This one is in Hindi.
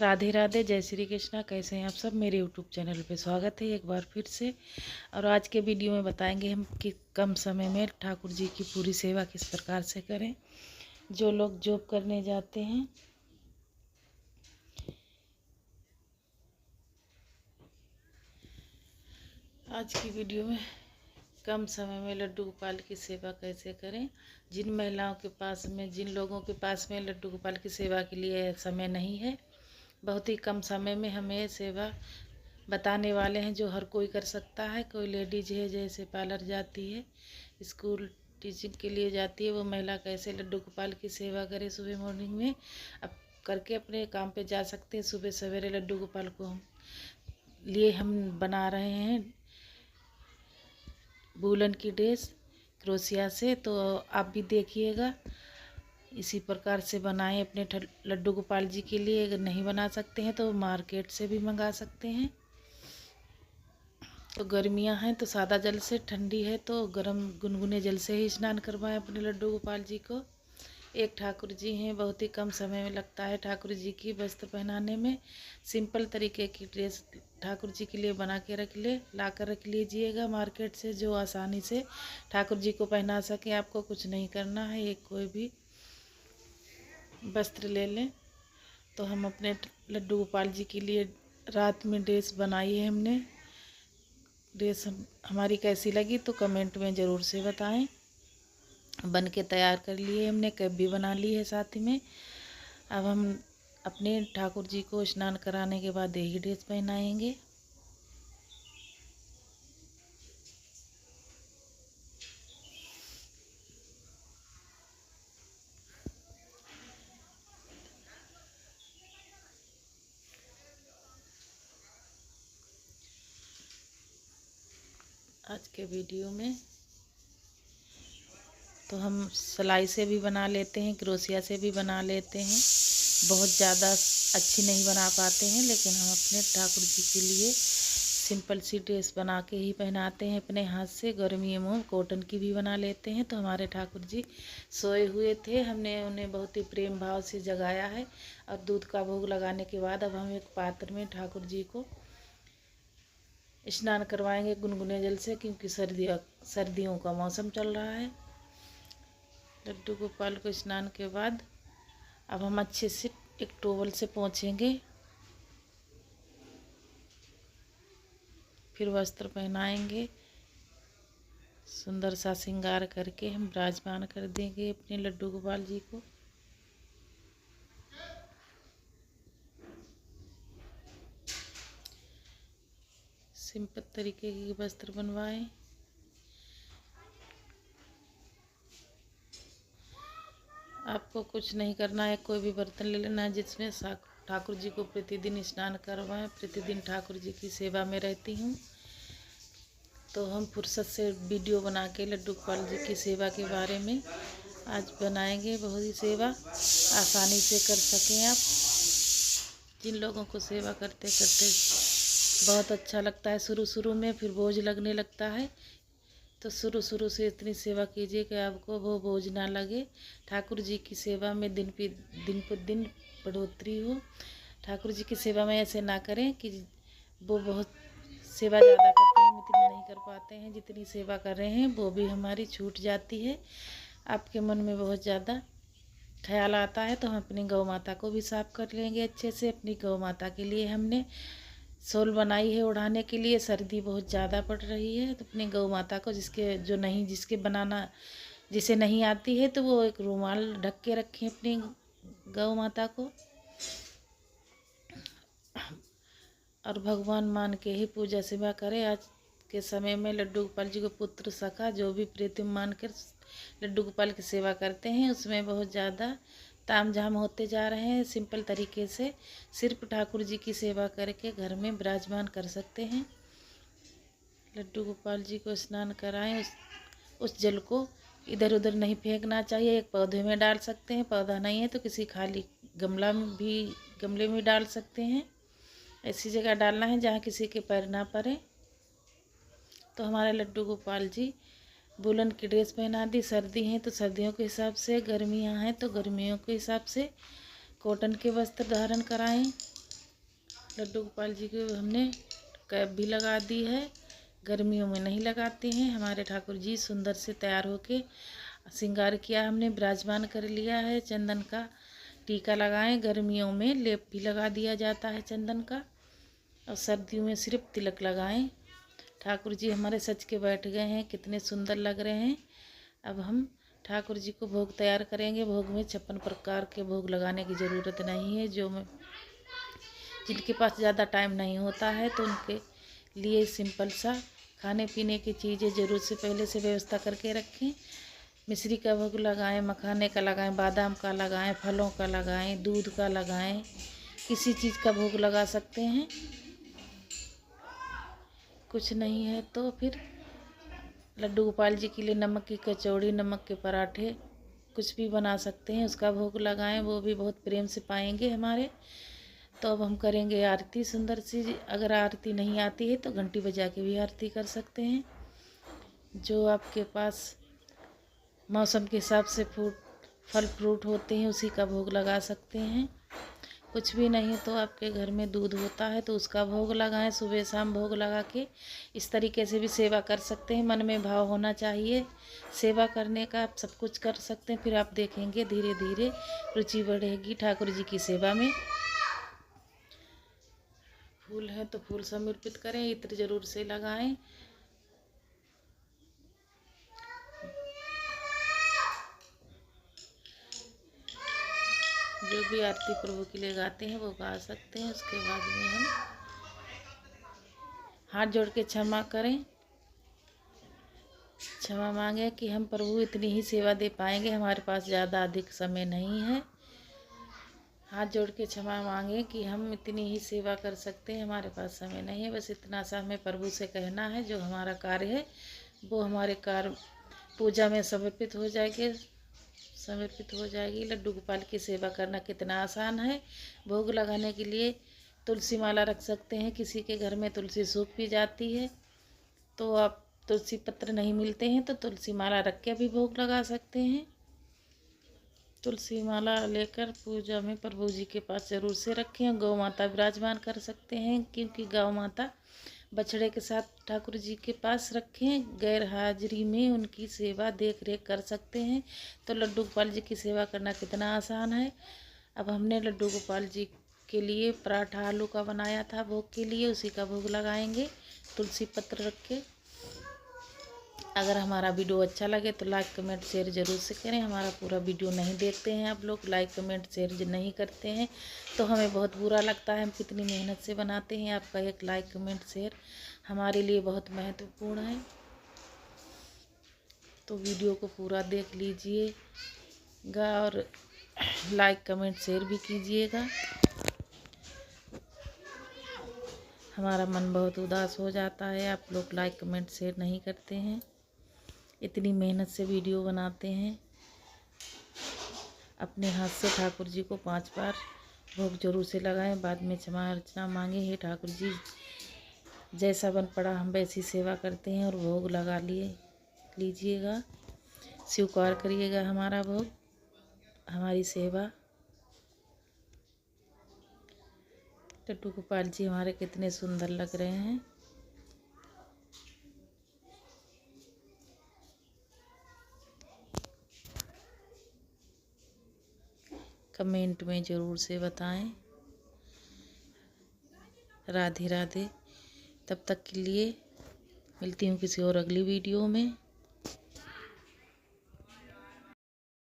राधे राधे, जय श्री कृष्णा। कैसे हैं आप सब? मेरे यूट्यूब चैनल पे स्वागत है एक बार फिर से। और आज के वीडियो में बताएंगे हम कि कम समय में ठाकुर जी की पूरी सेवा किस प्रकार से करें। जो लोग जॉब करने जाते हैं, आज की वीडियो में कम समय में लड्डू गोपाल की सेवा कैसे करें। जिन महिलाओं के पास में, जिन लोगों के पास में लड्डू गोपाल की सेवा के लिए समय नहीं है, बहुत ही कम समय में हमें सेवा बताने वाले हैं जो हर कोई कर सकता है। कोई लेडीज है जैसे पार्लर जाती है, स्कूल टीचिंग के लिए जाती है, वो महिला कैसे लड्डू गोपाल की सेवा करे सुबह मॉर्निंग में, अब करके अपने काम पे जा सकते हैं। सुबह सवेरे लड्डू गोपाल को हम बना रहे हैं वूलन की ड्रेस क्रोशिया से, तो आप भी देखिएगा। इसी प्रकार से बनाएं अपने लड्डू गोपाल जी के लिए। अगर नहीं बना सकते हैं तो मार्केट से भी मंगा सकते हैं। तो गर्मियां हैं तो सादा जल से, ठंडी है तो गर्म गुनगुने जल से ही स्नान करवाएं अपने लड्डू गोपाल जी को। एक ठाकुर जी हैं, बहुत ही कम समय में लगता है ठाकुर जी की वस्त्र पहनाने में। सिंपल तरीके की ड्रेस ठाकुर जी के लिए बना के ला कर रख लीजिएगा मार्केट से, जो आसानी से ठाकुर जी को पहना सके। आपको कुछ नहीं करना है, एक कोई भी वस्त्र ले लें। तो हम अपने लड्डू गोपाल जी के लिए रात में ड्रेस बनाई है हमने। ड्रेस हमारी कैसी लगी तो कमेंट में ज़रूर से बताएं। बन के तैयार कर लिए हमने, कैप भी बना ली है साथ में। अब हम अपने ठाकुर जी को स्नान कराने के बाद यही ड्रेस पहनाएंगे। आज के वीडियो में तो हम सिलाई से भी बना लेते हैं, क्रोशिया से भी बना लेते हैं। बहुत ज़्यादा अच्छी नहीं बना पाते हैं, लेकिन हम अपने ठाकुर जी के लिए सिंपल सी ड्रेस बना के ही पहनाते हैं अपने हाथ से। गर्मियों में कॉटन की भी बना लेते हैं। तो हमारे ठाकुर जी सोए हुए थे, हमने उन्हें बहुत ही प्रेम भाव से जगाया है। और दूध का भोग लगाने के बाद अब हम एक पात्र में ठाकुर जी को स्नान करवाएंगे गुनगुने जल से, क्योंकि सर्दियों का मौसम चल रहा है। लड्डू गोपाल को स्नान के बाद अब हम अच्छे से एक टॉवल से पोंछेंगे, फिर वस्त्र पहनाएंगे। सुंदर सा श्रृंगार करके हम विराजमान कर देंगे अपने लड्डू गोपाल जी को। सिंपल तरीके के वस्त्र बनवाएं। आपको कुछ नहीं करना है, कोई भी बर्तन ले लेना है जिसमें ठाकुर जी को प्रतिदिन स्नान करवाएं। प्रतिदिन ठाकुर जी की सेवा में रहती हूँ, तो हम फुर्सत से वीडियो बना के लड्डू गोपाल जी की सेवा के बारे में आज बनाएंगे। बहुत ही सेवा आसानी से कर सकें आप। जिन लोगों को सेवा करते करते बहुत अच्छा लगता है शुरू शुरू में, फिर बोझ लगने लगता है, तो शुरू शुरू से इतनी सेवा कीजिए कि आपको वो बोझ ना लगे। ठाकुर जी की सेवा में दिन पर दिन बढ़ोतरी हो। ठाकुर जी की सेवा में ऐसे ना करें कि वो बहुत सेवा ज़्यादा करते हैं, हम इतनी नहीं कर पाते हैं जितनी सेवा कर रहे हैं, वो भी हमारी छूट जाती है। आपके मन में बहुत ज़्यादा ख्याल आता है तो हम अपनी गौ माता को भी साफ कर लेंगे अच्छे से। अपनी गौ माता के लिए हमने शॉल बनाई है ओढ़ाने के लिए, सर्दी बहुत ज़्यादा पड़ रही है। तो अपनी गौ माता को जिसे नहीं आती है, तो वो एक रुमाल ढक के रखें अपनी गौ माता को। और भगवान मान के ही पूजा सेवा करें। आज के समय में लड्डू गोपाल जी को पुत्र सखा जो भी प्रीतिम मान कर लड्डू गोपाल की सेवा करते हैं, उसमें बहुत ज़्यादा ताम झाम होते जा रहे हैं। सिंपल तरीके से सिर्फ ठाकुर जी की सेवा करके घर में विराजमान कर सकते हैं। लड्डू गोपाल जी को स्नान कराएं। उस जल को इधर उधर नहीं फेंकना चाहिए। एक पौधे में डाल सकते हैं, पौधा नहीं है तो किसी खाली गमले में डाल सकते हैं। ऐसी जगह डालना है जहाँ किसी के पैर ना पड़े। तो हमारे लड्डू गोपाल जी वूलन की ड्रेस पहना दी। सर्दी है तो सर्दियों के हिसाब से, गर्मियाँ हैं तो गर्मियों के हिसाब से कॉटन के वस्त्र धारण कराएं। लड्डू गोपाल जी को हमने कैप भी लगा दी है। गर्मियों में नहीं लगाते हैं। हमारे ठाकुर जी सुंदर से तैयार होके श्रृंगार किया हमने, विराजमान कर लिया है। चंदन का टीका लगाएं। गर्मियों में लेप भी लगा दिया जाता है चंदन का, और सर्दियों में सिर्फ तिलक लगाएं। ठाकुर जी हमारे सज के बैठ गए हैं, कितने सुंदर लग रहे हैं। अब हम ठाकुर जी को भोग तैयार करेंगे। भोग में 56 प्रकार के भोग लगाने की ज़रूरत नहीं है। जिनके पास ज़्यादा टाइम नहीं होता है तो उनके लिए सिंपल सा खाने पीने की चीज़ें ज़रूर से पहले से व्यवस्था करके रखें। मिश्री का भोग लगाएं, मखाने का लगाएं, बादाम का लगाएं, फलों का लगाएं, दूध का लगाएं, किसी चीज़ का भोग लगा सकते हैं। कुछ नहीं है तो फिर लड्डू गोपाल जी के लिए नमक की कचौड़ी, नमक के पराठे कुछ भी बना सकते हैं, उसका भोग लगाएं। वो भी बहुत प्रेम से पाएंगे हमारे। तो अब हम करेंगे आरती सुंदर सी। अगर आरती नहीं आती है तो घंटी बजा के भी आरती कर सकते हैं। जो आपके पास मौसम के हिसाब से फल फ्रूट होते हैं उसी का भोग लगा सकते हैं। कुछ भी नहीं तो आपके घर में दूध होता है तो उसका भोग लगाएं। सुबह शाम भोग लगा के इस तरीके से भी सेवा कर सकते हैं। मन में भाव होना चाहिए सेवा करने का। आप सब कुछ कर सकते हैं। फिर आप देखेंगे धीरे धीरे रुचि बढ़ेगी ठाकुर जी की सेवा में। फूल है तो फूल समर्पित करें, इत्र जरूर से लगाएं। जो भी आरती प्रभु के लिए गाते हैं वो गा सकते हैं। उसके बाद में हम हाथ जोड़ के क्षमा करें, क्षमा मांगे कि हम प्रभु इतनी ही सेवा दे पाएंगे, हमारे पास ज़्यादा अधिक समय नहीं है। हाथ जोड़ के क्षमा मांगे कि हम इतनी ही सेवा कर सकते हैं, हमारे पास समय नहीं है। बस इतना सा हमें प्रभु से कहना है। जो हमारा कार्य है वो हमारे कार्य पूजा में समर्पित हो जाएगी। लड्डू गोपाल की सेवा करना कितना आसान है। भोग लगाने के लिए तुलसी माला रख सकते हैं। किसी के घर में तुलसी सूख भी जाती है तो आप तुलसी पत्र नहीं मिलते हैं तो तुलसी माला रख के भी भोग लगा सकते हैं। तुलसी माला लेकर पूजा में प्रभु जी के पास जरूर से रखें। गौ माता विराजमान कर सकते हैं, क्योंकि गौ माता बछड़े के साथ ठाकुर जी के पास रखें। गैर हाजिरी में उनकी सेवा देख रेख कर सकते हैं। तो लड्डू गोपाल जी की सेवा करना कितना आसान है। अब हमने लड्डू गोपाल जी के लिए पराठा आलू का बनाया था भोग के लिए, उसी का भोग लगाएंगे तुलसी पत्र रख के। अगर हमारा वीडियो अच्छा लगे तो लाइक कमेंट शेयर ज़रूर से करें। हमारा पूरा वीडियो नहीं देखते हैं आप लोग, लाइक कमेंट शेयर नहीं करते हैं तो हमें बहुत बुरा लगता है। हम कितनी मेहनत से बनाते हैं। आपका एक लाइक कमेंट शेयर हमारे लिए बहुत महत्वपूर्ण है। तो वीडियो को पूरा देख लीजिएगा और लाइक कमेंट शेयर भी कीजिएगा। हमारा मन बहुत उदास हो जाता है, आप लोग लाइक कमेंट शेयर नहीं करते हैं। इतनी मेहनत से वीडियो बनाते हैं। अपने हाथ से ठाकुर जी को 5 बार भोग जरूर से लगाएं। बाद में क्षमा अर्चना मांगे, हे ठाकुर जी जैसा बन पड़ा हम वैसी सेवा करते हैं, और भोग लगा लीजिएगा। स्वीकार करिएगा हमारा भोग, हमारी सेवा। लड्डू गोपाल जी हमारे कितने सुंदर लग रहे हैं। कमेंट में ज़रूर से बताएं। राधे राधे। तब तक के लिए मिलती हूँ किसी और अगली वीडियो में।